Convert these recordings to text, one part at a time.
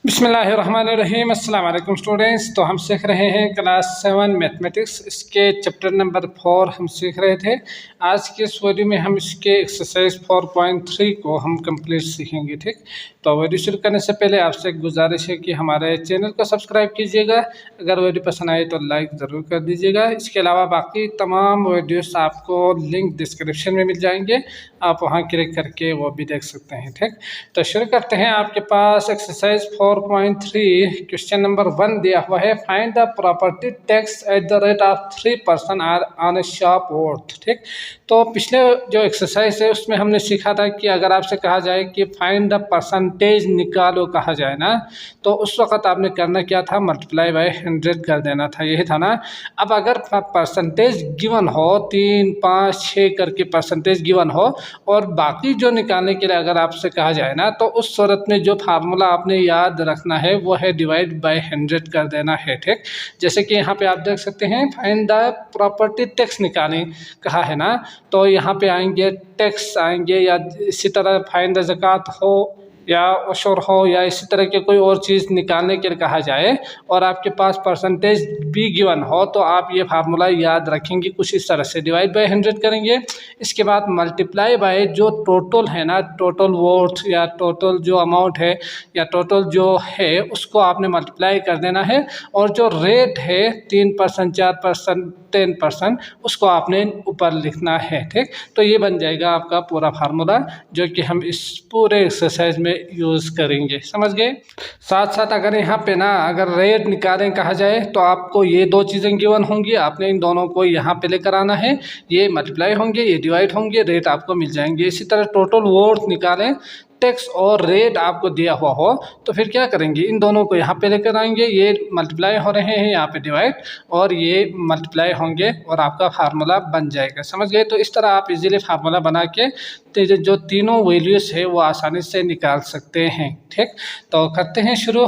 बिस्मिल्लाहिर्रहमानिर्रहीम। अस्सलाम वालेकुम स्टूडेंट्स। तो हम सीख रहे हैं क्लास 7 मैथमेटिक्स, इसके चैप्टर नंबर 4 हम सीख रहे थे। आज के इस वीडियो में हम इसके एक्सरसाइज 4.3 को हम कंप्लीट सीखेंगे। ठीक, तो वीडियो शुरू करने से पहले आपसे एक गुजारिश है कि हमारे चैनल को सब्सक्राइब कीजिएगा। अगर वीडियो पसंद आए तो लाइक ज़रूर कर दीजिएगा। इसके अलावा बाकी तमाम वीडियोस आपको लिंक डिस्क्रिप्शन में मिल जाएंगे, आप वहाँ क्लिक करके वो भी देख सकते हैं। ठीक, तो शुरू करते हैं। आपके पास एक्सरसाइज 4.3 क्वेश्चन नंबर 1 दिया हुआ है। Find the property tax at the rate of 3% on A shop worth. ठीक, तो पिछले जो एक्सरसाइज है उसमें हमने सीखा था कि अगर आपसे कहा जाए कि फाइंड द परसेंटेज निकालो कहा जाए ना, तो उस वक्त आपने करना क्या था, मल्टीप्लाई बाय 100 कर देना था, यही था ना। अब अगर परसेंटेज गिवन हो 3, 5, 6 करके परसेंटेज गिवन हो और बाकी जो निकालने के लिए अगर आपसे कहा जाए ना, तो उस सूरत में जो फार्मूला आपने याद रखना है वो है डिवाइड बाय 100 कर देना है। ठीक, जैसे कि यहाँ पे आप देख सकते हैं फाइंड द प्रॉपर्टी टैक्स निकालें कहा है ना, तो यहाँ पे आएंगे टैक्स आएंगे, या इसी तरह फाइंड द ज़कात हो या अशुर हो या इसी तरह के कोई और चीज़ निकालने के लिए कहा जाए और आपके पास परसेंटेज भी गिवन हो, तो आप ये फार्मूला याद रखेंगे कुछ इस तरह से, डिवाइड बाय 100 करेंगे। इसके बाद मल्टीप्लाई बाय जो टोटल है ना, टोटल वर्थ या टोटल जो अमाउंट है या टोटल जो है उसको आपने मल्टीप्लाई कर देना है, और जो रेट है 3%, 4%, 10% उसको आपने ऊपर लिखना है। ठीक, तो ये बन जाएगा आपका पूरा फार्मूला जो कि हम इस पूरे एक्सरसाइज में यूज़ करेंगे। समझ गए। साथ साथ अगर यहाँ पे ना अगर रेट निकालें कहा जाए तो आपको ये दो चीज़ें गिवन होंगी, आपने इन दोनों को यहाँ पे लेकर आना है, ये मल्टीप्लाई होंगे, ये डिवाइड होंगे, रेट आपको मिल जाएंगे। इसी तरह टोटल वर्थ निकालें, टैक्स और रेट आपको दिया हुआ हो, तो फिर क्या करेंगे, इन दोनों को यहाँ पे लेकर आएंगे, ये मल्टीप्लाई हो रहे हैं यहाँ पे डिवाइड और ये मल्टीप्लाई होंगे और आपका फार्मूला बन जाएगा। समझ गए। तो इस तरह आप इजीली फार्मूला बना के जो तीनों वैल्यूज है वो आसानी से निकाल सकते हैं। ठीक, तो करते हैं शुरू।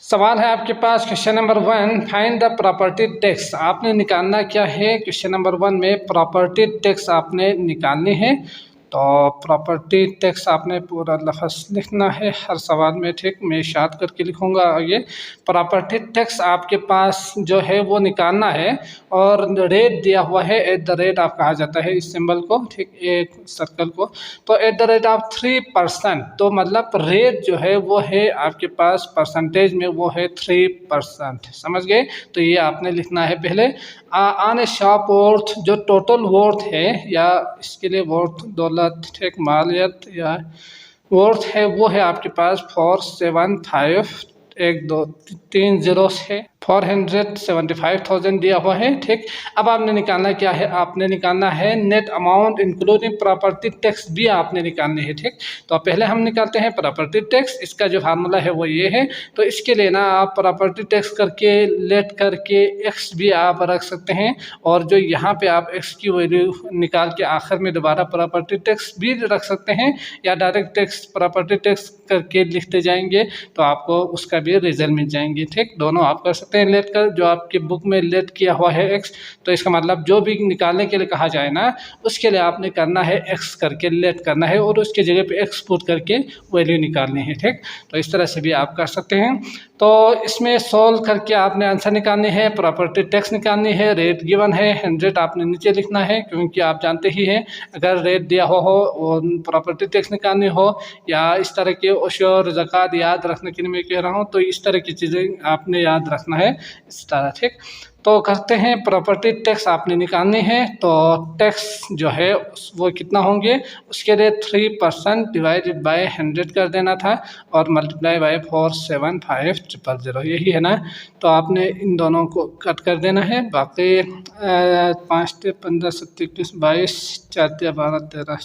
सवाल है आपके पास question number 1, find the property tax. आपने निकालना क्या है, क्वेश्चन नंबर 1 में प्रॉपर्टी टैक्स आपने निकालनी है। तो प्रॉपर्टी टैक्स आपने पूरा लफ्ज़ लिखना है हर सवाल में। ठीक, मैं इशाद करके लिखूँगा आगे। प्रॉपर्टी टैक्स आपके पास जो है वो निकालना है और रेट दिया हुआ है, एट द रेट आप कहा जाता है इस सिंबल को, ठीक, एक सर्कल को। तो एट द रेट ऑफ 3%, तो मतलब रेट जो है वो है आपके पास परसेंटेज में वो है 3%। समझ गए। तो ये आपने लिखना है पहले। ऑन ए शॉप वर्थ, जो टोटल वर्थ है या इसके लिए वर्थ दौलत, ठीक, मालियत या वर्थ है वो है आपके पास 475, 1 2 3 0 है 475,000 दिया हुआ है। ठीक, अब आपने निकालना क्या है, आपने निकालना है net amount including property tax भी आपने निकालनी है। ठीक, तो पहले हम निकालते हैं प्रॉपर्टी टैक्स। इसका जो फार्मूला है वो ये है। तो इसके लिए ना आप प्रॉपर्टी टैक्स करके लेट करके एक्स भी आप रख सकते हैं, और जो यहाँ पे आप एक्स की वैल्यू निकाल के आखिर में दोबारा प्रॉपर्टी टैक्स भी रख सकते हैं, या डायरेक्ट टैक्स प्रॉपर्टी टैक्स करके लिखते जाएंगे तो आपको उसका भी रिजल्ट मिल जाएंगे। ठीक, दोनों आप कर सकते हैं लेट कर, जो आपकी बुक में लेट किया हुआ है एक्स, तो इसका मतलब जो भी निकालने के लिए कहा जाए ना उसके लिए आपने करना है एक्स करके लेट करना है और उसके जगह पे एक्स पुट करके वैल्यू निकालनी है। ठीक, तो इस तरह से भी आप कर सकते हैं। तो इसमें सॉल्व करके आपने आंसर निकालनी है, प्रॉपर्टी टैक्स निकालनी है, रेट गिवन है 100 आपने नीचे लिखना है, क्योंकि आप जानते ही हैं अगर रेट दिया हो और प्रॉपर्टी टैक्स निकालनी हो या इस तरह के उशूर ज़कात याद रखने के लिए मैं कह रहा हूँ, तो इस तरह की चीज़ें आपने याद रखना है इस तरह। ठीक, तो करते हैं, प्रॉपर्टी टैक्स आपने निकालनी है। तो टैक्स जो है वो कितना होंगे, उसके लिए 3% डिवाइडेड बाय 100 कर देना था और मल्टीप्लाई बाय 475,000, यही है ना। तो आपने इन दोनों को कट कर देना है। बाकी 5 × 15 = 21, 22, 4 × 12, 13,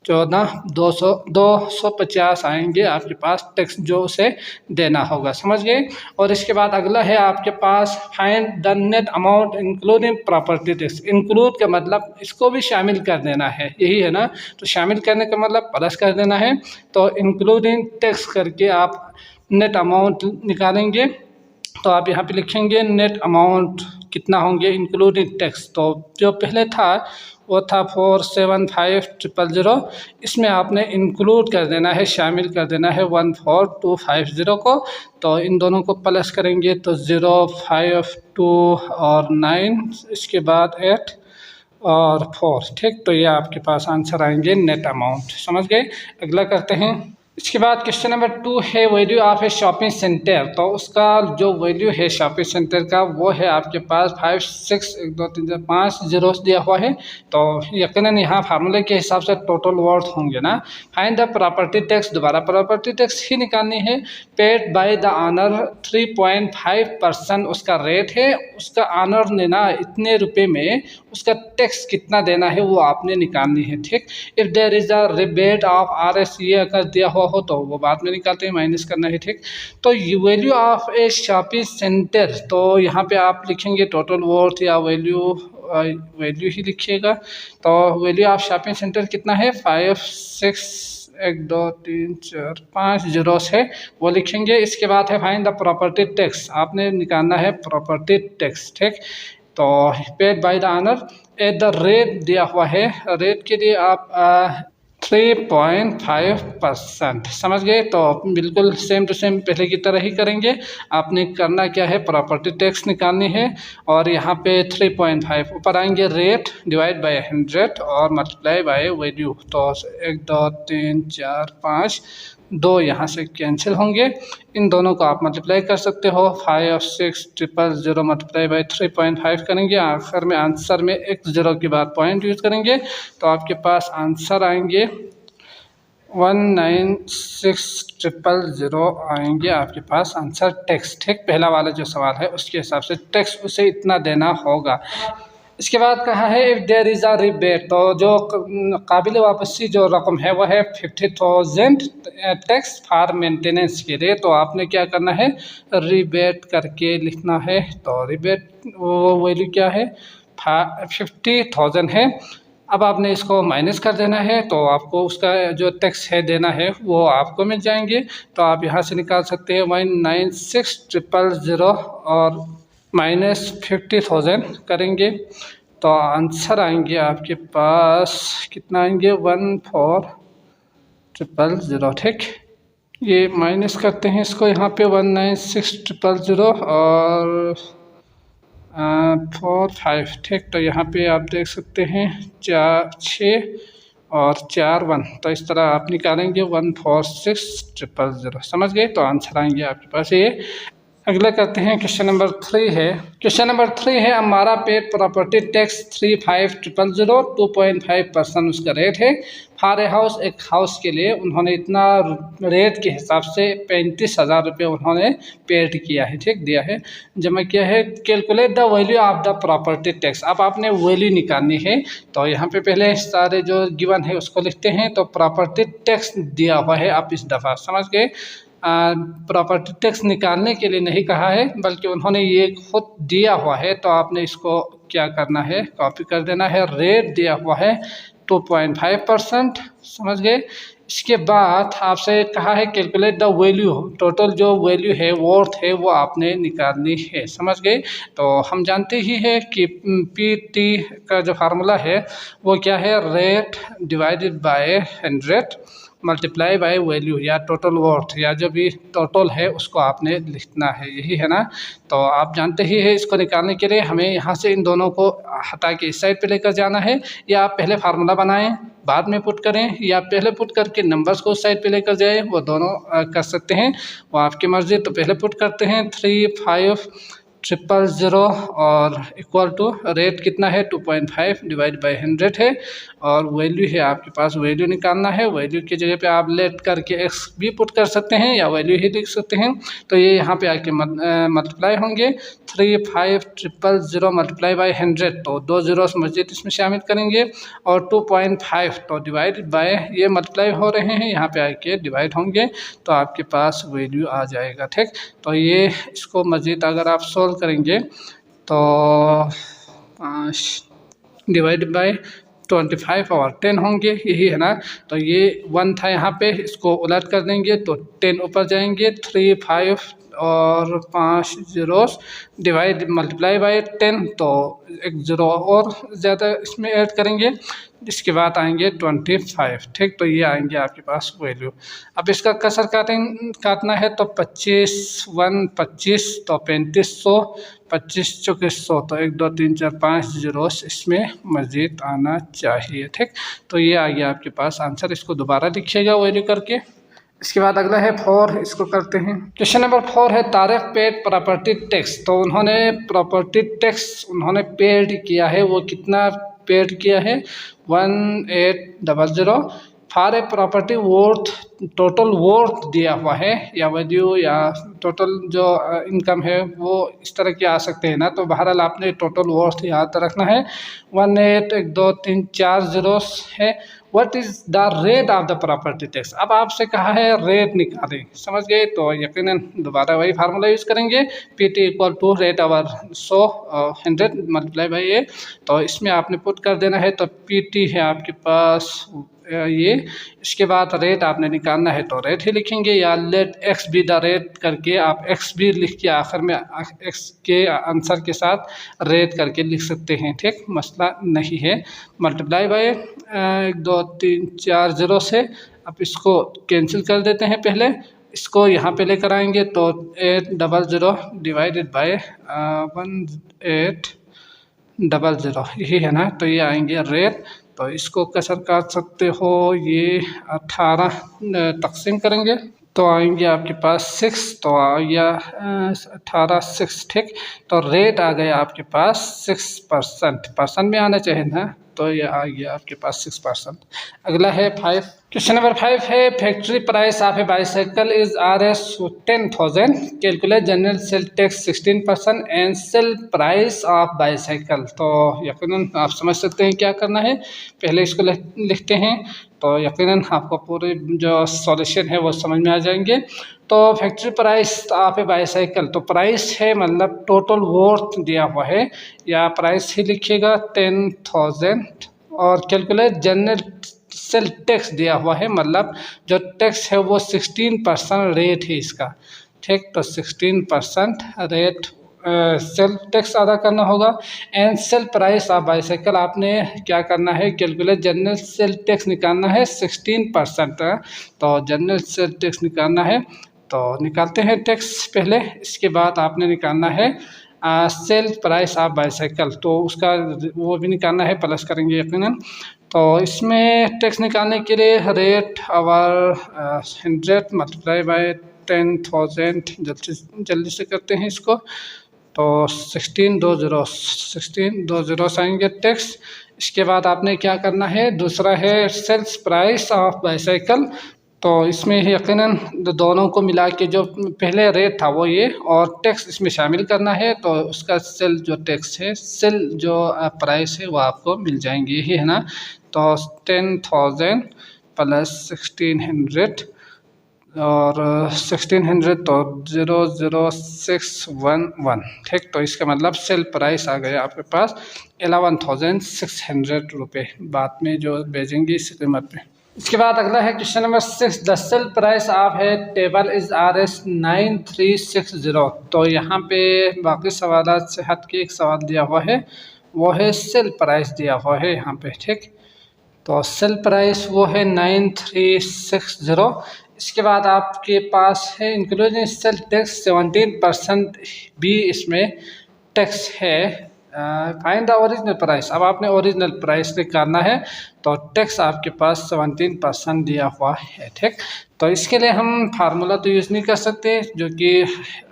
14, 250 आएंगे आपके पास टैक्स जो उसे देना होगा। समझ गए। और इसके बाद अगला है आपके पास find the net amount including property tax. Include का मतलब इसको भी शामिल कर देना है, यही है ना। तो शामिल करने का मतलब प्लस कर देना है। तो इंक्लूडिंग टैक्स करके आप नेट अमाउंट निकालेंगे। तो आप यहाँ पे लिखेंगे नेट अमाउंट कितना होंगे इंक्लूडिंग टैक्स। तो जो पहले था वो था 475000, इसमें आपने इंक्लूड कर देना है, शामिल कर देना है 14250 को। तो इन दोनों को प्लस करेंगे तो 052 और 9, इसके बाद 8 और 4। ठीक, तो ये आपके पास आंसर आएंगे नेट अमाउंट। समझ गए। अगला करते हैं। इसके बाद क्वेश्चन नंबर 2 है value of A shopping centre. तो उसका जो वैल्यू है शॉपिंग सेंटर का वो है आपके पास 5 6 1 2 3 4 5 जीरोस दिया हुआ है। तो यकीनन यहाँ फार्मूले के हिसाब से टोटल वर्थ होंगे ना। फाइंड द प्रॉपर्टी टैक्स, दोबारा प्रॉपर्टी टैक्स ही निकालनी है। पेड बाय द ऑनर 3.5% उसका रेट है, उसका ऑनर ने ना इतने रुपए में उसका टैक्स कितना देना है वो आपने निकालनी है। ठीक, if there is a rebate of RS, ये अगर दिया हुआ हो तो वो बाद में निकालते हैं, माइनस करना है। ठीक, तो value of A shopping centre, तो यहाँ पे आप लिखेंगे टोटल वर्थ या वैल्यू ही लिखिएगा। तो वैल्यू ऑफ शॉपिंग सेंटर कितना है 5 6 1 2 3 4 5 जीरोस है, वो लिखेंगे। इसके बाद है फाइंड द प्रॉपर्टी टैक्स, आपने निकालना है प्रॉपर्टी टैक्स। ठीक, तो paid by the owner at the rate दिया हुआ है, रेट के लिए आप 3.5%। समझ गए। तो बिल्कुल सेम टू सेम पहले की तरह ही करेंगे। आपने करना क्या है, प्रॉपर्टी टैक्स निकालनी है और यहाँ पे 3.5 ऊपर आएंगे, रेट डिवाइड बाय 100 और मल्टीप्लाई बाय वैल्यू। तो 1 2 3 4 5 2 यहाँ से कैंसिल होंगे, इन दोनों को आप मल्टीप्लाई कर सकते हो। 5 6 000 मल्टीप्लाई बाय 3.5 करेंगे, आखिर में आंसर में एक जीरो के बाद पॉइंट यूज करेंगे तो आपके पास आंसर आएंगे 196,000 आएंगे आपके पास आंसर टैक्स। ठीक, पहला वाला जो सवाल है उसके हिसाब से टैक्स उसे इतना देना होगा। इसके बाद कहा है if there is a rebate, तो जो काबिल वापसी जो रकम है वह है 50,000 टैक्स फॉर मेंटेनेंस के लिए। तो आपने क्या करना है, रिबेट करके लिखना है। तो रिबेट वो वैल्यू क्या है 50,000 है। अब आपने इसको माइनस कर देना है तो आपको उसका जो टैक्स है देना है वो आपको मिल जाएंगे। तो आप यहाँ से निकाल सकते हैं 196,000 और माइनस 50,000 करेंगे तो आंसर आएंगे आपके पास कितना आएंगे 14,000। ठीक, ये माइनस करते हैं इसको यहाँ पे 196,000 और 4 5। ठीक, तो यहाँ पे आप देख सकते हैं 4 6 और 4 1, तो इस तरह आप निकालेंगे 146,000। समझ गए। तो आंसर आएंगे आपके पास ये। अगला करते हैं क्वेश्चन नंबर 3 है। क्वेश्चन नंबर 3 है हमारा पेड प्रॉपर्टी टैक्स 35,000, 2.5% उसका रेट है। फॉर ए हाउस, एक हाउस के लिए उन्होंने इतना रेट के हिसाब से 35,000 रुपये उन्होंने पेड किया है। ठीक, दिया है, जमा किया है। Calculate the value of the property tax, अब आपने वैल्यू निकालनी है। तो यहाँ पे पहले सारे जो गिवन है उसको लिखते हैं। तो प्रॉपर्टी टैक्स दिया हुआ है, आप इस दफ़ा समझ गए। प्रॉपर्टी टैक्स निकालने के लिए नहीं कहा है बल्कि उन्होंने ये खुद दिया हुआ है। तो आपने इसको क्या करना है, कॉपी कर देना है। रेट दिया हुआ है 2.5%। समझ गए। इसके बाद आपसे कहा है कैलकुलेट द वैल्यू, टोटल जो वैल्यू है वर्थ है वो आपने निकालनी है। समझ गए। तो हम जानते ही है कि PT का जो फार्मूला है वो क्या है, rate divided by 100 multiply by value या टोटल वर्थ, या जो भी टोटल है उसको आपने लिखना है, यही है ना। तो आप जानते ही है इसको निकालने के लिए हमें यहाँ से इन दोनों को हटा के इस साइड पे लेकर जाना है, या आप पहले फार्मूला बनाएं बाद में पुट करें, या पहले पुट करके नंबर्स को उस साइड पे लेकर जाए, वो दोनों कर सकते हैं, वो आपकी मर्जी। तो पहले पुट करते हैं 35,000 और इक्वल टू रेट कितना है 2.5 डिवाइड बाय 100 है और वैल्यू है आपके पास, वैल्यू निकालना है। वैल्यू की जगह पे आप लेट करके x भी पुट कर सकते हैं या वैल्यू ही लिख सकते हैं। तो ये यहाँ पे आके मल्टीप्लाई होंगे 35,000 मल्टीप्लाई बाय 100, तो 2 जीरोस मस्जिद इसमें शामिल करेंगे और 2.5 तो डिवाइड बाय ये मल्टीप्लाई हो रहे हैं, यहाँ पे आके डिवाइड होंगे तो आपके पास वैल्यू आ जाएगा। ठीक, तो ये इसको मस्जिद अगर आप करेंगे तो 5 डिवाइड बाय 25 और 10 होंगे, यही है ना। तो ये 1 था यहाँ पे, इसको उलट कर देंगे तो 10 ऊपर जाएंगे, 3 5 और 5 जीरोस डिवाइड मल्टीप्लाई बाय 10, तो एक ज़ीरो और ज़्यादा इसमें ऐड करेंगे, इसके बाद आएंगे 25। ठीक, तो ये आएंगे आपके पास वैल्यू। अब इसका कसर काटना है तो 25 1 25, तो 3500, 25 चौके 100, तो 1 2 3 4 5 जीरोस इसमें मज़ीद आना चाहिए। ठीक, तो ये आ गया आपके पास आंसर। इसको दोबारा लिखिएगा वैल्यू करके। इसके बाद अगला है 4, इसको करते हैं। क्वेश्चन नंबर 4 है तारिक पेड प्रॉपर्टी टैक्स। तो उन्होंने प्रॉपर्टी टैक्स उन्होंने पेड किया है, वो कितना पेड किया है 1800 for a property worth, total worth दिया हुआ है या वैल्यू या टोटल जो इनकम है वो इस तरह के आ सकते हैं ना। तो बहरहाल आपने टोटल वर्थ याद रखना है। 18 1 2 3 4 जीरोस है। What is the rate of the property tax. अब आपसे कहा है रेट निकालें, समझ गए। तो यकीनन दोबारा वही फार्मूला यूज़ करेंगे, PT equal to rate over 100 multiply by A. तो इसमें आपने पुट कर देना है, तो PT है आपके पास ये, इसके बाद रेट आपने निकालना है तो रेट ही लिखेंगे, या let X be the rate करके आप एक्स बी लिख के आखिर में एक्स के आंसर के साथ रेट करके लिख सकते हैं। ठीक, मसला नहीं है। मल्टीप्लाई बाय 1 2 3 4 जीरो से अब इसको कैंसिल कर देते हैं। पहले इसको यहाँ पे लेकर आएंगे तो 800 डिवाइडेड बाय 1800, यही है ना। तो ये आएंगे रेट। तो इसको कसर काट सकते हो, ये 18 तकसीम करेंगे तो आएंगे आपके पास 6, तो आ गया 18 6। ठीक, तो रेट आ गया आपके पास 6%, परसेंट में आना चाहिए ना, तो ये आ गया आपके पास 6%। अगला है 5। क्वेश्चन नंबर 5 है factory price of A bicycle is RS 10,000, calculate general sale tax 16% and sale price of bicycle. तो यकीनन आप समझ सकते हैं क्या करना है। पहले इसको लिखते हैं तो यकीनन आपको पूरे जो सॉल्यूशन है वो समझ में आ जाएंगे। तो factory price of A bicycle, तो प्राइस है मतलब टोटल वर्थ दिया हुआ है, या प्राइस ही लिखिएगा 10,000, और कैलकुलेट जनरल सेल टैक्स दिया हुआ है, मतलब जो टैक्स है वो 16% रेट है इसका। ठीक, तो 16% रेट सेल टैक्स अदा करना होगा। And sale price of bicycle आपने क्या करना है, कैलकुलेट जनरल सेल टैक्स निकालना है 16%। तो जनरल सेल टैक्स निकालना है तो निकालते हैं टैक्स पहले, इसके बाद आपने निकालना है सेल प्राइस ऑफ बाईसाइकिल, तो उसका वो भी निकालना है, प्लस करेंगे यकीनन। तो इसमें टैक्स निकालने के लिए रेट ओवर 100 मल्टीप्लाई बाय 10,000, जल्दी से करते हैं इसको। तो 16 2 जीरोस आएंगे टैक्स। इसके बाद आपने क्या करना है, दूसरा है सेल्स प्राइस ऑफ बाईसाइकिल। तो इसमें यकीनन दोनों को मिला के जो पहले रेट था वो ये, और टैक्स इसमें शामिल करना है, तो उसका सेल जो टैक्स है, सेल जो प्राइस है वो आपको मिल जाएंगे, यही है ना। तो 10,000 प्लस 1600 और 1600 तो 00611। ठीक, तो इसका मतलब सेल प्राइस आ गया आपके पास 11,600 रुपये, बाद में जो भेजेंगे इस कीमत पे। इसके बाद अगला है question number 6, the sale price of है टेबल इज RS 9360। तो यहाँ पे बाकी सवाल से हट के एक सवाल दिया हुआ है, वो है सेल प्राइस दिया हुआ है यहाँ पे। ठीक, तो सेल प्राइस वो है 9360। इसके बाद आपके पास है इंक्लूडिंग सेल टैक्स 17% भी इसमें टैक्स है। Find the original price. अब आपने ओरिजिनल प्राइस निकालना है, तो टैक्स आपके पास 17% दिया हुआ है। ठीक, तो इसके लिए हम फार्मूला तो यूज़ नहीं कर सकते जो कि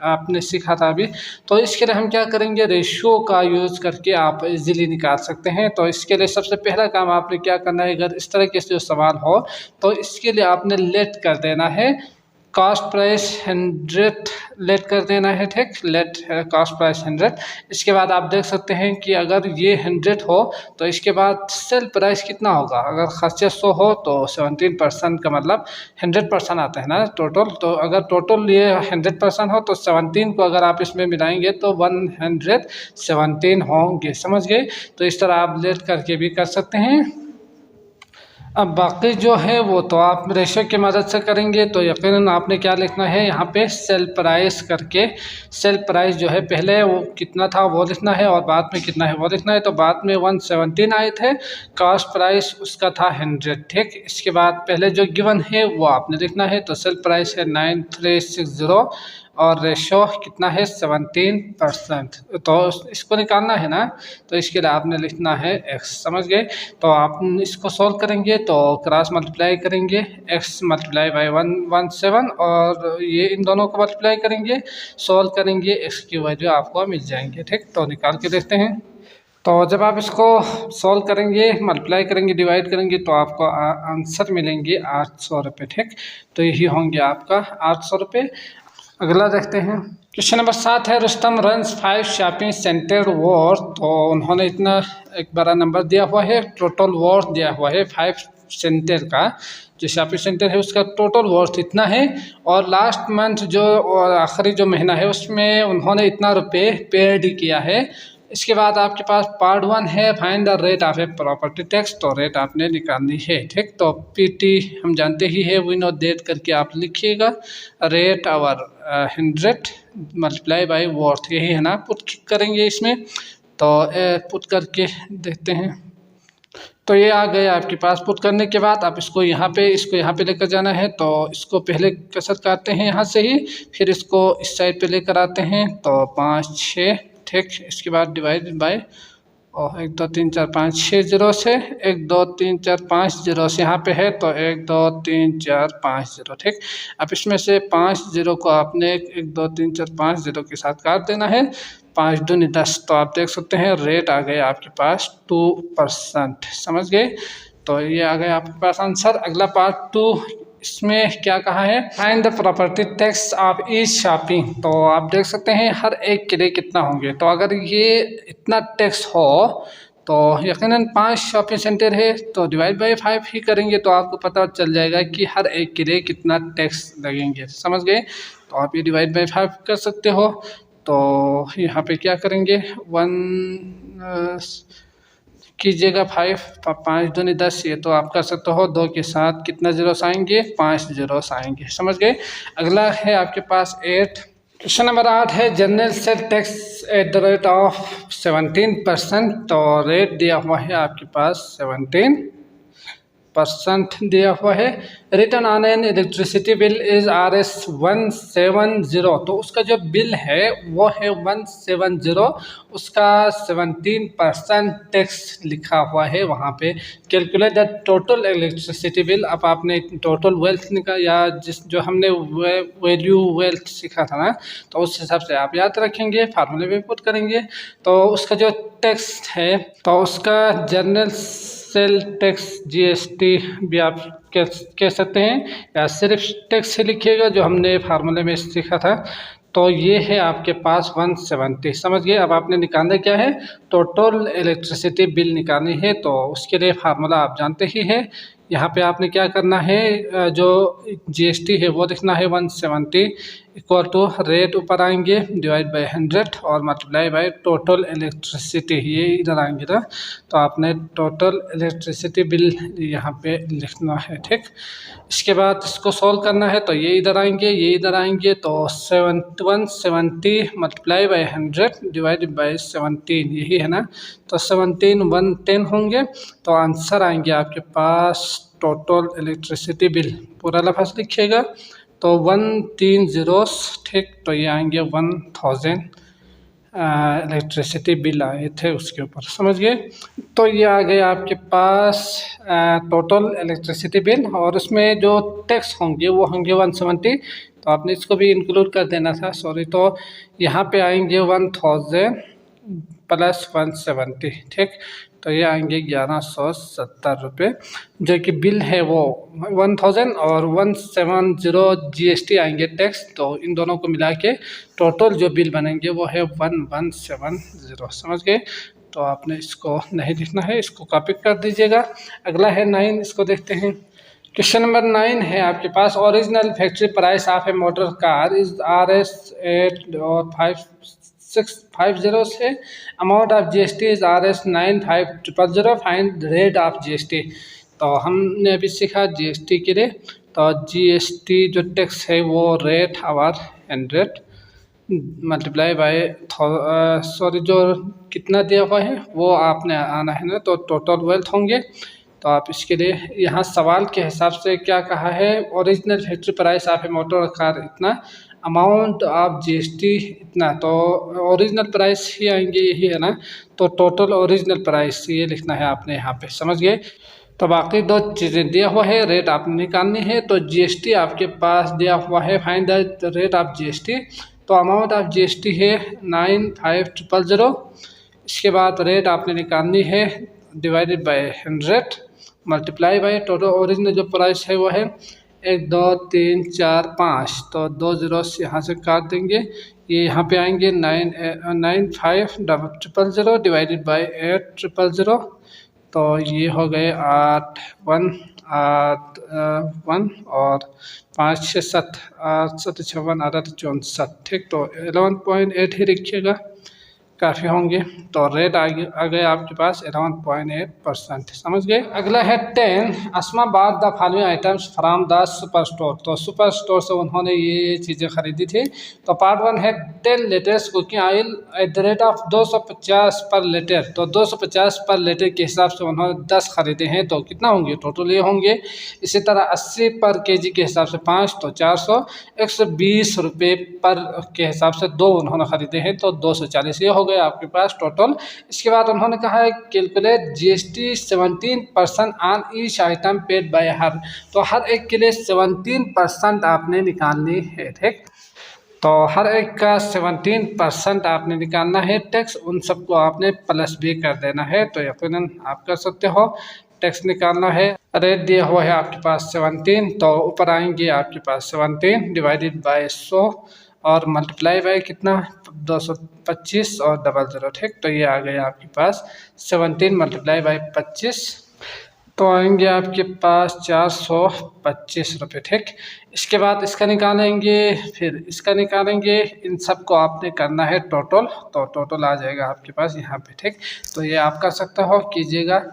आपने सीखा था अभी। तो इसके लिए हम क्या करेंगे, रेशियो का यूज़ करके आप इजीली निकाल सकते हैं। तो इसके लिए सबसे पहला काम आपने क्या करना है, अगर इस तरह के जो सवाल हो तो इसके लिए आपने लेट कर देना है कॉस्ट प्राइस 100 लेट कर देना है। ठीक, लेट कॉस्ट प्राइस 100। इसके बाद आप देख सकते हैं कि अगर ये 100 हो तो इसके बाद सेल प्राइस कितना होगा। अगर खर्चे 100 हो तो 17% का मतलब 100% आता है ना टोटल। तो अगर टोटल ये 100% हो तो 17 को अगर आप इसमें मिलाएंगे तो 117 होंगे, समझ गए। तो इस तरह आप लेट करके भी कर सकते हैं अब बाकी जो है वो तो आप रेशो की मदद से करेंगे। तो यकीनन आपने क्या लिखना है यहाँ पे सेल प्राइस करके, सेल प्राइस जो है पहले वो कितना था वो लिखना है और बाद में कितना है वो लिखना है। तो बाद में 117 आए थे, कॉस्ट प्राइस उसका था 100, ठीक। इसके बाद पहले जो गिवन है वो आपने लिखना है। तो सेल प्राइस है 9360 और रेशो कितना है 17%। तो इसको निकालना है ना, तो इसके लिए आपने लिखना है x, समझ गए। तो आप इसको सॉल्व करेंगे तो क्रॉस मल्टीप्लाई करेंगे, x मल्टीप्लाई बाई 117 और ये इन दोनों को मल्टीप्लाई करेंगे, सॉल्व करेंगे, x की वैल्यू आपको मिल जाएंगे, ठीक। तो निकाल के देखते हैं। तो जब आप इसको सॉल्व करेंगे, मल्टीप्लाई करेंगे, डिवाइड करेंगे तो आपको आंसर मिलेंगे 800 रुपये, ठीक। तो यही होंगे आपका 800 रुपये। अगला देखते हैं। क्वेश्चन नंबर 7 है, Rustam runs 5 shopping centre worth. तो उन्होंने इतना एक बड़ा नंबर दिया हुआ है, टोटल वर्थ दिया हुआ है 5 सेंटर का, जो शॉपिंग सेंटर है उसका टोटल वर्थ इतना है और लास्ट मंथ जो आखिरी जो महीना है उसमें उन्होंने इतना रुपये पेड किया है। इसके बाद आपके पास पार्ट 1 है, find the rate of a property tax. तो रेट आपने निकालनी है, ठीक। तो पीटी हम जानते ही है, वी नो दैट करके आप लिखिएगा, rate over 100 multiply by worth, यही है ना। पुट करेंगे इसमें, तो पुट करके देखते हैं। तो ये आ गए आपके पास। पुट करने के बाद आप इसको यहाँ पे लेकर जाना है। तो इसको पहले कसर काटते हैं यहाँ से ही, फिर इसको इस साइड पे लेकर आते हैं। तो 5 6, ठीक। इसके बाद डिवाइड बाय और 1 2 3 4 5 6 जीरो से 1 2 3 4 5 जीरो से यहाँ पे है, तो 1 2 3 4 5 जीरो, ठीक। अब इसमें से 5 जीरो को आपने 1 2 3 4 5 जीरो के साथ काट देना है, 5 दूनी 10। तो आप देख सकते हैं रेट आ गया आपके पास 2%, समझ गए। तो ये आ गया आपके पास आंसर। अगला पार्ट 2, इसमें क्या कहा है, find the property tax of each shopping. तो आप देख सकते हैं हर एक के लिए कितना होंगे। तो अगर ये इतना टैक्स हो तो यकीनन 5 शॉपिंग सेंटर है तो डिवाइड बाई 5 ही करेंगे, तो आपको पता चल जाएगा कि हर एक के लिए कितना टैक्स लगेंगे, समझ गए। तो आप ये डिवाइड बाई 5 कर सकते हो। तो यहाँ पे क्या करेंगे, 1 कीजिएगा 5 5 दूनी 10, ये तो आप कर सकते हो। 2 के साथ कितना जीरोस आएंगे, 5 जीरोस आएंगे, समझ गए। अगला है आपके पास 8। क्वेश्चन नंबर 8 है, general sale tax at the rate of 17%। तो रेट दिया हुआ है आपके पास 17% दिया हुआ है। Return on an electricity bill is RS 170। तो उसका जो बिल है वो है 170, उसका 17% टैक्स लिखा हुआ है वहाँ पे। Calculate the total electricity bill. अब आपने टोटल वेल्थ निकाल या जो हमने वैल्यू वेल्थ सीखा था ना, तो उस हिसाब से आप याद रखेंगे, फार्मूले में पुट करेंगे। तो उसका जो टैक्स है तो उसका जनरल सेल टैक्स GST भी आप कह सकते हैं, या सिर्फ टैक्स से लिखिएगा जो हमने फार्मूले में सीखा था। तो ये है आपके पास 170, समझ गए। अब आपने निकालना क्या है, टोटल इलेक्ट्रिसिटी बिल निकालनी है। तो उसके लिए फार्मूला आप जानते ही हैं। यहाँ पे आपने क्या करना है, जो GST है वो लिखना है 170 इक्वल टू रेट ऊपर आएंगे डिवाइड बाय 100 और मल्टीप्लाई बाय टोटल इलेक्ट्रिसिटी, ये इधर आएंगे ना। तो आपने टोटल इलेक्ट्रिसिटी बिल यहाँ पे लिखना है, ठीक। इसके बाद इसको सॉल्व करना है, तो ये इधर आएंगे, ये इधर आएंगे। तो 170 मल्टीप्लाई बाय 100 डिवाइडेड बाय 17, यही है ना। तो 17 110 होंगे। तो आंसर आएंगे आपके पास टोटल इलेक्ट्रिसिटी बिल, पूरा लफ्ज़ लिखिएगा। तो 13 जीरोस, ठीक। तो ये आएंगे 1000 इलेक्ट्रिसिटी बिल आए थे उसके ऊपर, समझ गए। तो ये आ गए आपके पास टोटल इलेक्ट्रिसिटी बिल, और उसमें जो टैक्स होंगे वो होंगे 170। तो आपने इसको भी इंक्लूड कर देना था, सॉरी। तो यहाँ पे आएंगे 1000 प्लस 170, ठीक। तो ये आएंगे 1170 रुपये, जो कि बिल है वो 1000 और 170 GST आएंगे टैक्स। तो इन दोनों को मिला के टोटल जो बिल बनेंगे वो है 1170, समझ गए। तो आपने इसको नहीं लिखना है, इसको कॉपी कर दीजिएगा। अगला है 9, इसको देखते हैं। क्वेश्चन नंबर 9 है आपके पास, original factory price of a motor car is RS 8550 से amount of GST is RS 9500, find rate of GST। तो हमने अभी सीखा जीएसटी के लिए। तो जीएसटी जो टैक्स है वो rate over 100 multiply by sorry जो कितना दिया हुआ है वो आपने आना है ना, तो टोटल वेल्थ होंगे। तो आप इसके लिए यहाँ सवाल के हिसाब से क्या कहा है, original factory price of a motor car इतना, अमाउंट ऑफ जीएसटी इतना, तो ओरिजिनल प्राइस ही आएंगे, यही है ना। तो टोटल ओरिजिनल प्राइस ये लिखना है आपने यहाँ पे, समझ गए। तो बाकी दो चीज़ें दिया हुआ है, रेट आपने निकालनी है। तो जीएसटी आपके पास दिया हुआ है, find the rate of GST. तो अमाउंट ऑफ जीएसटी है 95,000। इसके बाद रेट आपने निकालनी है divided by 100 multiply by total original जो प्राइस है वो है 1 2 3 4 5, तो 2 जीरो यहाँ से काट देंगे, ये यहाँ पे आएंगे 95,000 डिवाइडेड बाय 8,000। तो ये हो गए 8 1 8 1 और 5 6 7 8 7 56 8 64, ठीक। तो 11.8 ही रखिएगा, काफ़ी होंगे। तो रेट आ गए आपके पास 11.8%, समझ गए। अगला है 10 अस्मा बाद the following items from the super store. तो सुपर स्टोर से उन्होंने ये चीज़ें खरीदी थी। तो पार्ट 1 है 10 litres cooking oil eight the rate of 250 पर लीटर। तो 250 पर लीटर के हिसाब से उन्होंने 10 खरीदे हैं, तो कितना होंगे टोटल ये होंगे। इसी तरह 80 पर केजी के हिसाब से 5, तो 400, 120 रुपये पर के हिसाब से 2 उन्होंने खरीदे हैं, तो 240 ये हो गए आपके पास टोटल। इसके बाद उन्होंने कहा है calculate GST 17% on each item paid by हर। तो हर एक के लिए 17% आपने निकालनी है, ठीक। तो हर एक का 17% आपने निकालना है टैक्स, उन सबको आपने प्लस भी कर देना है। तो यकीनन आप कर सकते हो, टैक्स निकालना है। रेट दिया हुआ है आपके पास 17, तो ऊपर आएंगे आपके पास 17 डिवाइडेड बाय 100 और मल्टीप्लाई बाय कितना 225 और 00, ठीक। तो ये आ गए आपके पास 17 मल्टीप्लाई बाय 25, तो आएंगे आपके पास 425 रुपये, ठीक। इसके बाद इसका निकालेंगे, फिर इसका निकालेंगे, इन सब को आपने करना है टोटल। तो टोटल आ जाएगा आपके पास यहाँ पे, ठीक। तो ये आप कर सकते हो, कीजिएगा।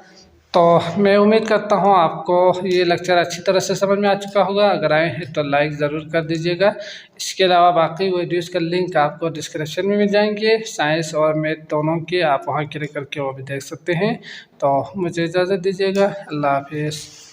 तो मैं उम्मीद करता हूँ आपको ये लेक्चर अच्छी तरह से समझ में आ चुका होगा। अगर आए हैं तो लाइक ज़रूर कर दीजिएगा। इसके अलावा बाकी वीडियोज़ का लिंक आपको डिस्क्रिप्शन में मिल जाएंगे, साइंस और मैथ दोनों के, आप वहाँ क्लिक करके वो भी देख सकते हैं। तो मुझे इजाज़त दीजिएगा, अल्लाह हाफिज़।